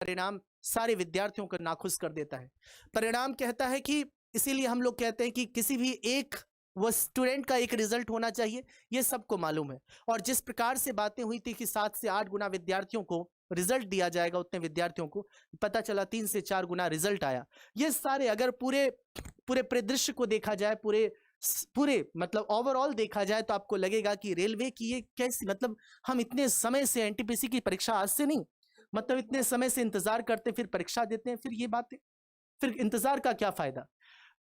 परिणाम सारे विद्यार्थियों को नाखुश कर देता है। परिणाम कहता है कि इसीलिए हम लोग कहते हैं कि किसी भी एक वो स्टूडेंट का एक रिजल्ट होना चाहिए, ये सबको मालूम है। और जिस प्रकार से बातें हुई थी कि 7 से 8 गुना विद्यार्थियों को रिजल्ट दिया जाएगा, उतने विद्यार्थियों को पता चला 3 से 4 गुना रिजल्ट आया। ये सारे अगर पूरे परिदृश्य को देखा जाए, पूरे मतलब ओवरऑल देखा जाए, तो आपको लगेगा कि रेलवे की ये कैसी, मतलब हम इतने समय से एनटीपीसी की परीक्षा आज से नहीं, मतलब इतने समय से इंतजार करते फिर परीक्षा देते हैं, फिर ये बातें, फिर इंतजार का क्या फायदा।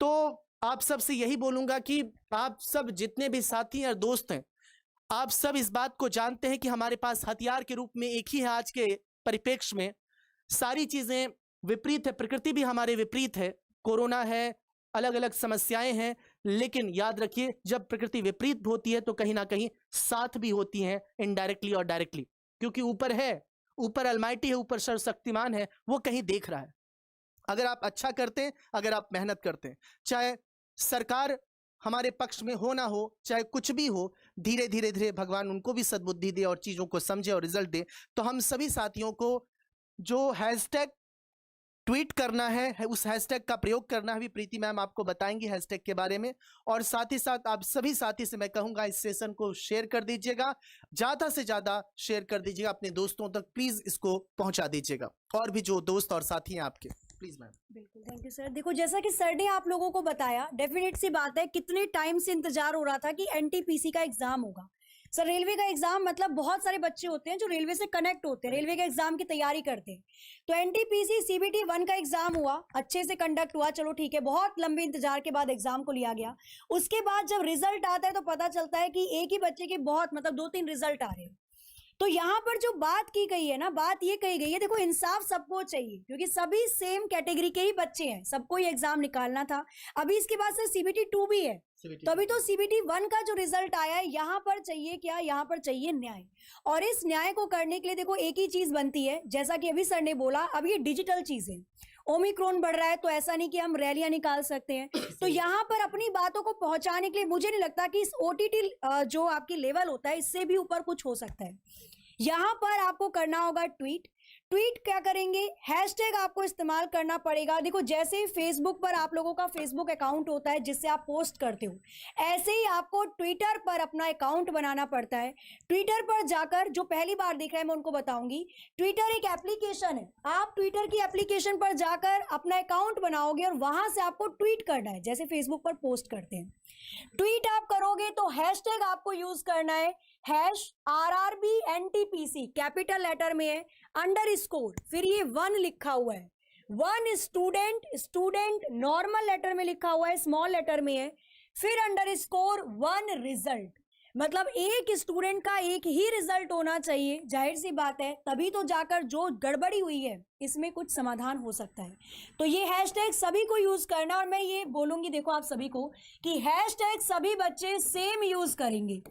तो आप सबसे यही बोलूंगा कि आप सब जितने भी साथी और दोस्त हैं, आप सब इस बात को जानते हैं कि हमारे पास हथियार के रूप में एक ही है। आज के परिप्रेक्ष्य में सारी चीजें विपरीत है, प्रकृति भी हमारे विपरीत है, कोरोना है, अलग अलग समस्याएं हैं, लेकिन याद रखिए जब प्रकृति विपरीत होती है तो कहीं ना कहीं साथ भी होती हैं, इनडायरेक्टली और डायरेक्टली, क्योंकि ऊपर है, ऊपर अलमाइटी है, ऊपर सर्वशक्तिमान है, वो कहीं देख रहा है। अगर आप अच्छा करते हैं, अगर आप मेहनत करते हैं, चाहे सरकार हमारे पक्ष में हो ना हो, चाहे कुछ भी हो, धीरे धीरे धीरे भगवान उनको भी सद्बुद्धि दे और चीजों को समझे और रिजल्ट दे। तो हम सभी साथियों को जो हैशटैग ट्वीट करना है, उस हैशटैग का प्रयोग करना है, भी प्रीति मैम आपको बताएंगी हैशटैग के बारे में। और साथ ही साथ आप सभी साथी से मैं कहूंगा इस सेशन को शेयर कर दीजिएगा, ज्यादा से ज्यादा शेयर कर दीजिएगा, अपने दोस्तों तक प्लीज इसको पहुंचा दीजिएगा, और भी जो दोस्त और साथी हैं आपके, प्लीज मैम। बिल्कुल, थैंक यू सर। देखो जैसा कि सर ने आप लोगों को बताया, डेफिनेट सी बात है, कितने टाइम से इंतजार हो रहा था कि एनटीपीसी का एग्जाम होगा। सर रेलवे का एग्जाम मतलब बहुत सारे बच्चे होते हैं जो रेलवे से कनेक्ट होते हैं, रेलवे के एग्जाम की तैयारी करते हैं। तो एनटीपीसी सीबीटी 1 का एग्जाम हुआ, अच्छे से कंडक्ट हुआ, चलो ठीक है, बहुत लंबे इंतजार के बाद एग्जाम को लिया गया। उसके बाद जब रिजल्ट आता है तो पता चलता है कि एक ही बच्चे के बहुत मतलब 2-3 रिजल्ट आ रहे हैं। तो यहाँ पर जो बात की गई है ना, बात ये कही गई है, देखो इंसाफ सबको चाहिए, क्योंकि सभी सेम कैटेगरी के ही बच्चे हैं, सबको ये एग्जाम निकालना था। अभी इसके बाद से सीबीटी 2 भी है, तो अभी तो सीबीटी 1 का जो रिजल्ट आया है, यहाँ पर चाहिए क्या, यहाँ पर चाहिए न्याय। और इस न्याय को करने के लिए देखो एक ही चीज बनती है, जैसा कि अभी सर ने बोला, अब ये डिजिटल चीज है, ओमिक्रॉन बढ़ रहा है, तो ऐसा नहीं कि हम रैलियां निकाल सकते हैं। तो यहाँ पर अपनी बातों को पहुंचाने के लिए मुझे नहीं लगता कि इस ओटीटी जो आपकी लेवल होता है, इससे भी ऊपर कुछ हो सकता है। यहाँ पर आपको करना होगा ट्वीट क्या करेंगे, हैशटैग आपको इस्तेमाल करना पड़ेगा। देखो जैसे फेसबुक पर आप लोगों का फेसबुक अकाउंट होता है जिससे आप पोस्ट करते हो, ऐसे ही आपको ट्विटर पर अपना अकाउंट बनाना पड़ता है। ट्विटर पर जाकर, जो पहली बार देख रहे हैं मैं उनको बताऊंगी, ट्विटर एक एप्लीकेशन है, आप ट्विटर की एप्लीकेशन पर जाकर अपना अकाउंट बनाओगे और वहां से आपको ट्वीट करना है, जैसे फेसबुक पर पोस्ट करते हैं। ट्वीट आप करोगे तो हैशटैग आपको यूज करना है #RRBNTPC, कैपिटल लेटर में है, अंडरस्कोर, फिर ये 1 लिखा हुआ है, 1 स्टूडेंट नॉर्मल लेटर में लिखा हुआ है, स्मॉल लेटर में है, फिर अंडरस्कोर 1 रिजल्ट। मतलब एक स्टूडेंट का एक ही रिजल्ट होना चाहिए, जाहिर सी बात है, तभी तो जाकर जो गड़बड़ी हुई है इसमें कुछ समाधान हो सकता है। तो ये हैशटैग सभी को यूज करना, और मैं ये बोलूंगी देखो आप सभी को कि हैशटैग सभी बच्चे सेम यूज करेंगे,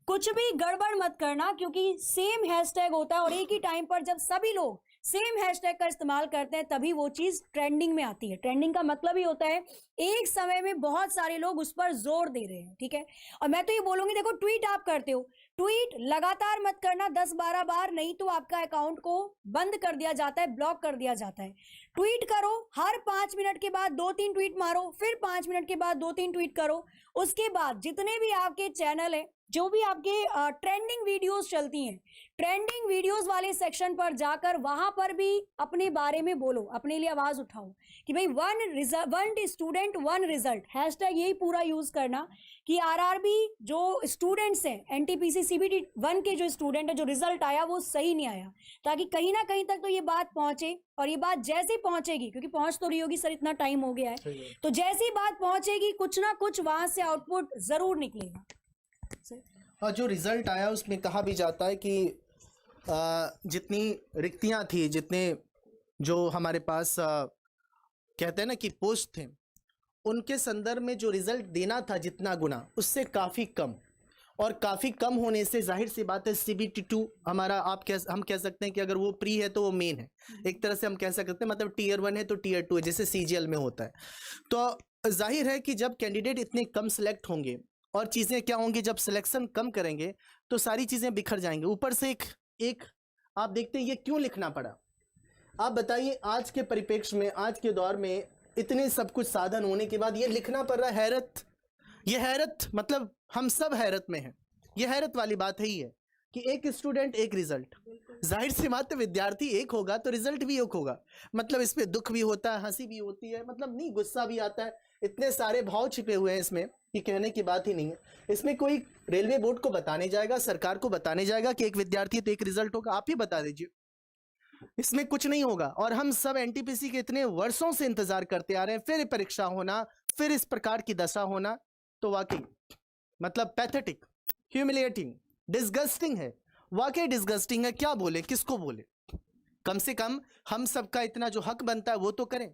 कुछ भी गड़बड़ मत करना, क्योंकि सेम हैशटैग होता है और एक ही टाइम पर जब सभी लोग सेम हैशटैग का इस्तेमाल करते हैं तभी वो चीज ट्रेंडिंग में आती है। ट्रेंडिंग का मतलब ही होता है एक समय में बहुत सारे लोग उस पर जोर दे रहे हैं, ठीक है। और मैं तो ये बोलूंगी, देखो ट्वीट आप करते हो, ट्वीट लगातार मत करना 10-12 बार, नहीं तो आपका अकाउंट को बंद कर दिया जाता है, ब्लॉक कर दिया जाता है। ट्वीट करो, हर 5 मिनट के बाद 2-3 ट्वीट मारो, फिर 5 मिनट के बाद 2-3 ट्वीट करो। उसके बाद जितने भी आपके चैनल है, जो भी आपके ट्रेंडिंग वीडियोस चलती हैं, ट्रेंडिंग वीडियोस वाले सेक्शन पर जाकर वहां पर भी अपने बारे में बोलो, अपने लिए आवाज उठाओ कि भाई 1 स्टूडेंट 1 रिजल्ट, हैशटैग यही पूरा यूज करना कि आरआरबी जो स्टूडेंट्स हैं, एनटीपीसी सीबीटी 1 के जो स्टूडेंट है, जो रिजल्ट आया वो सही नहीं आया, ताकि कहीं ना कहीं तक तो ये बात पहुंचे। और ये बात जैसे पहुंचेगी, क्योंकि पहुंच तो रही होगी सर, इतना टाइम हो गया है, तो जैसी बात पहुंचेगी कुछ ना कुछ वहां से आउटपुट जरूर निकलेगा। और जो रिजल्ट आया उसमें कहा भी जाता है कि जितनी रिक्तियां थी, जितने जो हमारे पास कहते हैं ना कि पोस्ट थे, उनके संदर्भ में जो रिजल्ट देना था जितना गुना, उससे काफ़ी कम, और काफ़ी कम होने से जाहिर सी बात है सीबीटी 2 हमारा हम कह सकते हैं कि अगर वो प्री है तो वो मेन है, एक तरह से हम कह सकते हैं, मतलब टीयर 1 है तो टीयर 2 है, जैसे सीजीएल में होता है। तो जाहिर है कि जब कैंडिडेट इतने कम सेलेक्ट होंगे और चीज़ें क्या होंगी, जब सिलेक्शन कम करेंगे तो सारी चीज़ें बिखर जाएंगी। ऊपर से एक आप देखते हैं ये क्यों लिखना पड़ा, आप बताइए, आज के परिप्रेक्ष्य में, आज के दौर में इतने सब कुछ साधन होने के बाद ये लिखना पड़ रहा है। हैरत, ये हैरत, मतलब हम सब हैरत में हैं। ये हैरत वाली बात है ही है कि एक स्टूडेंट एक रिजल्ट। जाहिर सी बात है, विद्यार्थी एक होगा तो रिजल्ट भी एक होगा। मतलब इसमें दुख भी होता है, हंसी भी होती है, मतलब नहीं, गुस्सा भी आता है। इतने सारे भाव छिपे हुए हैं इसमें कि कहने की बात ही नहीं है। इसमें कोई रेलवे बोर्ड को बताने जाएगा, सरकार को बताने जाएगा कि एक विद्यार्थी तो एक रिजल्ट होगा? आप ही बता दीजिए, इसमें कुछ नहीं होगा। और हम सब एनटीपीसी के इतने वर्षों से इंतजार करते आ रहे हैं, फिर परीक्षा होना, फिर इस प्रकार की दशा होना, तो वाकई मतलब पैथेटिक, ह्यूमिलिएटिंग, डिस्गस्टिंग है। वाकई डिस्गस्टिंग है। क्या बोले, किसको बोले? कम से कम हम सबका इतना जो हक बनता है वो तो करें।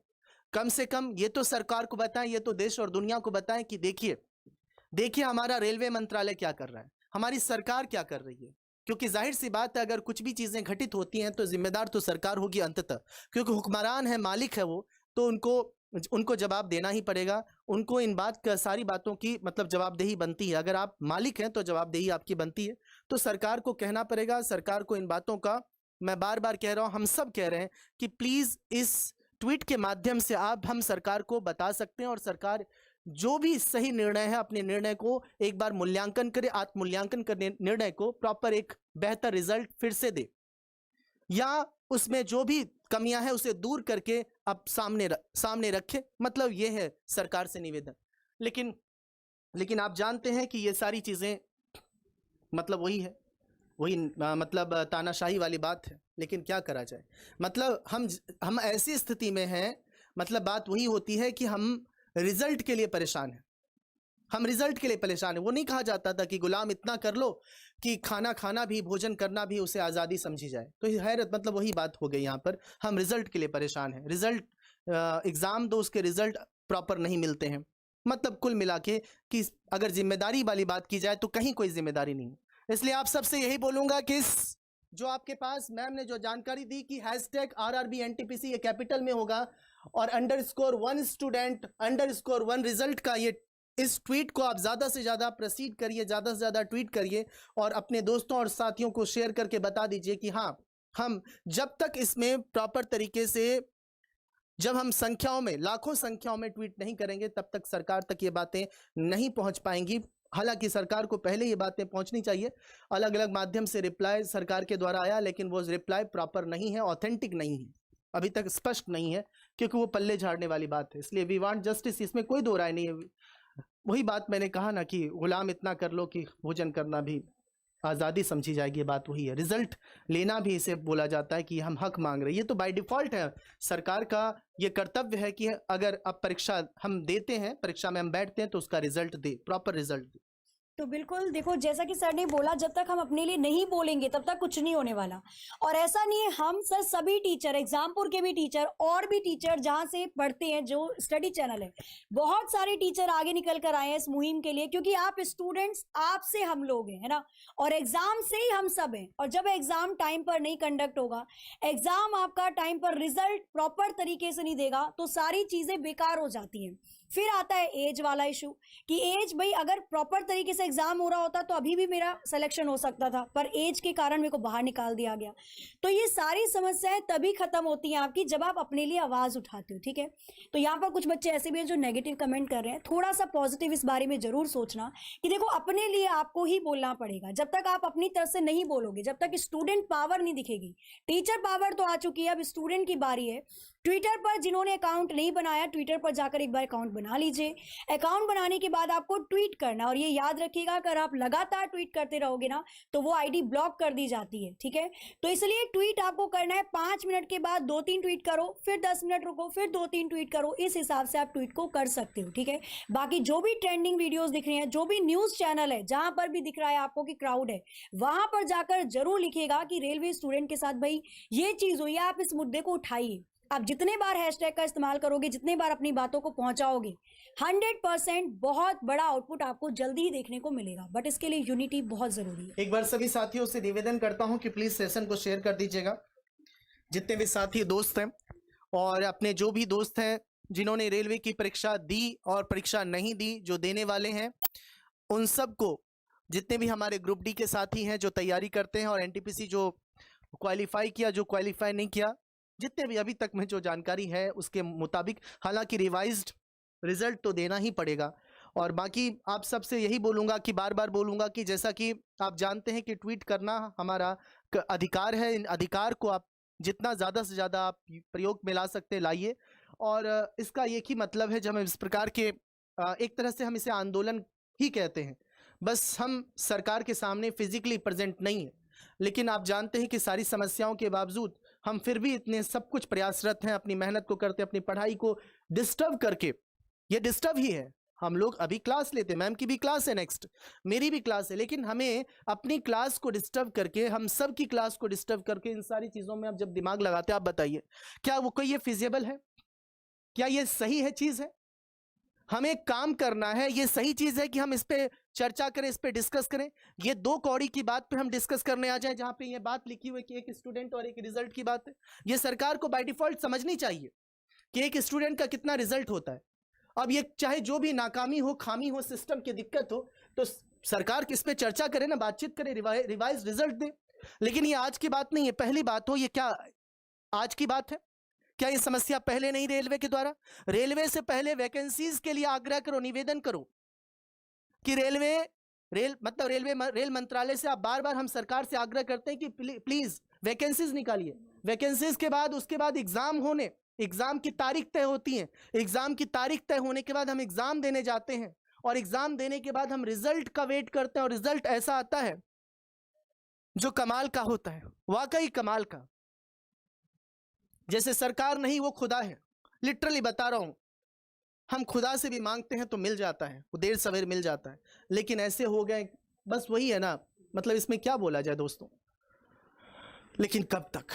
कम से कम ये तो सरकार को बताएं, ये तो देश और दुनिया को बताएं कि देखिए देखिए हमारा रेलवे मंत्रालय क्या कर रहा है, हमारी सरकार क्या कर रही है। क्योंकि जाहिर सी बात है, अगर कुछ भी चीजें घटित होती हैं तो जिम्मेदार तो सरकार होगी अंततः, क्योंकि हुक्मरान है, मालिक है वो, तो उनको जवाब देना ही पड़ेगा। उनको इन सारी बातों की मतलब जवाबदेही बनती है। अगर आप मालिक हैं तो जवाबदेही आपकी बनती है। तो सरकार को कहना पड़ेगा, सरकार को इन बातों का, मैं बार बार कह रहा हूं, हम सब कह रहे हैं कि प्लीज इस ट्वीट के माध्यम से आप हम सरकार को बता सकते हैं, और सरकार जो भी सही निर्णय है अपने निर्णय को एक बार मूल्यांकन करे, आत्मूल्यांकन करने निर्णय को, प्रॉपर एक बेहतर रिजल्ट फिर से दे, या उसमें जो भी कमियां हैं उसे दूर करके अब सामने रखे। मतलब ये है सरकार से निवेदन। लेकिन आप जानते हैं कि ये सारी चीजें मतलब वही है, वही मतलब तानाशाही वाली बात है। लेकिन क्या करा जाए, मतलब हम ऐसी स्थिति में हैं, मतलब बात वही होती है कि हम रिजल्ट के लिए परेशान हैं। हम रिजल्ट के लिए परेशान हैं। वो नहीं कहा जाता था कि गुलाम इतना कर लो कि खाना खाना भी, भोजन करना भी उसे आज़ादी समझी जाए। तो हैरत, मतलब वही बात हो गई यहाँ पर। हम रिजल्ट के लिए परेशान हैं। रिजल्ट, एग्जाम दो, उसके रिजल्ट प्रॉपर नहीं मिलते हैं। मतलब कुल मिला के कि अगर जिम्मेदारी वाली बात की जाए तो कहीं कोई जिम्मेदारी नहीं है। इसलिए आप सबसे यही बोलूंगा कि जो आपके पास मैम ने जो जानकारी दी कि #RRB NTPC ये कैपिटल में होगा, और _1 स्टूडेंट _1 रिजल्ट का ये, इस ट्वीट को आप ज़्यादा से ज़्यादा प्रोसीड करिए, ज़्यादा से ज़्यादा ट्वीट करिए, और अपने दोस्तों और साथियों को शेयर करके बता दीजिए कि हाँ, हम जब तक इसमें प्रॉपर तरीके से, जब हम संख्याओं में, लाखों संख्याओं में ट्वीट नहीं करेंगे, तब तक सरकार तक ये बातें नहीं पहुंच पाएंगी। हालांकि सरकार को पहले ये बातें पहुंचनी चाहिए। अलग अलग माध्यम से रिप्लाई सरकार के द्वारा आया, लेकिन वो रिप्लाई प्रॉपर नहीं है, ऑथेंटिक नहीं है, अभी तक स्पष्ट नहीं है, क्योंकि वो पल्ले झाड़ने वाली बात है। इसलिए वी वांट जस्टिस, इसमें कोई दो राय नहीं है। वही बात मैंने कहा ना कि गुलाम इतना कर लो कि भोजन करना भी आज़ादी समझी जाएगी। ये बात वही है। रिजल्ट लेना भी इसे बोला जाता है कि हम हक मांग रहे हैं। ये तो बाय डिफॉल्ट है, सरकार का ये कर्तव्य है कि अगर अब परीक्षा हम देते हैं, परीक्षा में हम बैठते हैं, तो उसका रिजल्ट दे, प्रॉपर रिजल्ट दे। तो बिल्कुल देखो, जैसा कि सर ने बोला, जब तक हम अपने लिए नहीं बोलेंगे तब तक कुछ नहीं होने वाला। और ऐसा नहीं है, हम सर सभी टीचर, एग्जामपुर के भी टीचर और भी टीचर जहां से पढ़ते हैं, जो स्टडी चैनल है, बहुत सारे टीचर आगे निकल कर आए हैं इस मुहिम के लिए, क्योंकि आप स्टूडेंट्स, आपसे हम लोग हैं, है ना, और एग्जाम से ही हम सब हैं। और जब एग्जाम टाइम पर नहीं कंडक्ट होगा, एग्जाम आपका टाइम पर रिजल्ट प्रॉपर तरीके से नहीं देगा, तो सारी चीजें बेकार हो जाती हैं। फिर आता है एज वाला इशू कि एज, भाई अगर प्रॉपर तरीके से एग्जाम हो रहा होता तो अभी भी मेरा सिलेक्शन हो सकता था, पर एज के कारण मेरे को बाहर निकाल दिया गया। तो ये सारी समस्याएं तभी खत्म होती हैं आपकी, जब आप अपने लिए आवाज उठाते हो। ठीक है, तो यहाँ पर कुछ बच्चे ऐसे भी हैं जो नेगेटिव कमेंट कर रहे हैं। थोड़ा सा पॉजिटिव इस बारे में जरूर सोचना कि देखो, अपने लिए आपको ही बोलना पड़ेगा। जब तक आप अपनी तरफ से नहीं बोलोगे, जब तक स्टूडेंट पावर नहीं दिखेगी, टीचर पावर तो आ चुकी है, अब स्टूडेंट की बारी है। ट्विटर पर जिन्होंने अकाउंट नहीं बनाया, ट्विटर पर जाकर एक बार अकाउंट बना लीजिए। अकाउंट बनाने के बाद आपको ट्वीट करना, और ये याद रखिएगा, अगर आप लगातार ट्वीट करते रहोगे ना तो वो आईडी ब्लॉक कर दी जाती है। ठीक है, तो इसलिए ट्वीट आपको करना है 5 मिनट के बाद 2-3 ट्वीट करो, फिर 10 मिनट रुको, फिर 2-3 ट्वीट करो। इस हिसाब से आप ट्वीट को कर सकते हो। ठीक है, बाकी जो भी ट्रेंडिंग वीडियोस दिख रही हैं, जो भी न्यूज चैनल है, जहां पर भी दिख रहा है आपको कि क्राउड है, वहां पर जाकर जरूर लिखिएगा कि रेलवे स्टूडेंट के साथ भाई ये चीज हुई है, आप इस मुद्दे को उठाइए। आप जितने बार हैशटैग का इस्तेमाल करोगे, जितने बार अपनी बातों को पहुंचाओगे, 100% बहुत बड़ा आउटपुट आपको जल्दी ही देखने को मिलेगा। बट इसके लिए यूनिटी बहुत जरूरी है। एक बार सभी साथियों से निवेदन करता हूं कि प्लीज सेशन को शेयर कर दीजिएगा, जितने भी साथी दोस्त हैं, और अपने जो भी दोस्त हैं जिन्होंने रेलवे की परीक्षा दी और परीक्षा नहीं दी, जो देने वाले हैं, उन सबको, जितने भी हमारे ग्रुप डी के साथी हैं जो तैयारी करते हैं, और एनटीपीसी जो क्वालिफाई किया, जो क्वालिफाई नहीं किया, जितने भी अभी तक में जो जानकारी है उसके मुताबिक, हालांकि रिवाइज्ड रिजल्ट तो देना ही पड़ेगा। और बाकी आप सबसे यही बोलूँगा कि बार बार बोलूँगा कि जैसा कि आप जानते हैं कि ट्वीट करना हमारा अधिकार है, इन अधिकार को आप जितना ज़्यादा से ज़्यादा आप प्रयोग में ला सकते लाइए। और इसका एक ही मतलब है, जब हम इस प्रकार के एक तरह से हम इसे आंदोलन ही कहते हैं, बस हम सरकार के सामने फिजिकली प्रेजेंट नहीं है, लेकिन आप जानते हैं कि सारी समस्याओं के बावजूद हम फिर भी इतने सब कुछ प्रयासरत हैं, अपनी मेहनत को करते, अपनी पढ़ाई को डिस्टर्ब करके। ये डिस्टर्ब ही है, हम लोग अभी क्लास लेते हैं, मैम की भी क्लास है, नेक्स्ट मेरी भी क्लास है, लेकिन हमें अपनी क्लास को डिस्टर्ब करके, हम सब की क्लास को डिस्टर्ब करके, इन सारी चीज़ों में आप जब दिमाग लगाते हैं, आप बताइए क्या वो कोई ये फिजिबल है? क्या ये सही है चीज़ है? हमें काम करना है, ये सही चीज़ है कि हम इस पे चर्चा करें, इस पे डिस्कस करें? ये 2 कौड़ी की बात पे हम डिस्कस करने आ जाएं, जहां पे ये बात लिखी हुई है कि एक स्टूडेंट और एक रिजल्ट की बात है। ये सरकार को बाय डिफॉल्ट समझनी चाहिए कि एक स्टूडेंट का कितना रिजल्ट होता है। अब ये चाहे जो भी नाकामी हो, खामी हो, सिस्टम की दिक्कत हो, तो सरकार किस पे चर्चा करे ना, बातचीत करे, रिवाइज रिजल्ट दे। लेकिन ये आज की बात नहीं है, पहली बात हो, ये क्या आज की बात है? क्या ये समस्या पहले नहीं रेलवे के द्वारा? रेलवे से पहले वैकेंसीज के लिए आग्रह करो, निवेदन करो कि रेल मंत्रालय से आप बार बार, हम सरकार से आग्रह करते हैं कि प्लीज वैकेंसीज निकालिए। वैकेंसीज के बाद, उसके बाद एग्जाम होने, एग्जाम की तारीख तय होती है, एग्जाम की तारीख तय होने के बाद हम एग्जाम देने जाते हैं, और एग्जाम देने के बाद हम रिजल्ट का वेट करते हैं, और रिजल्ट ऐसा आता है जो कमाल का होता है, वाकई कमाल का। जैसे सरकार नहीं, वो खुदा है, लिटरली बता रहा हूं। हम खुदा से भी मांगते हैं तो मिल जाता है, वो देर सवेर मिल जाता है, लेकिन ऐसे हो गए, बस वही है ना, मतलब इसमें क्या बोला जाए दोस्तों, लेकिन कब तक?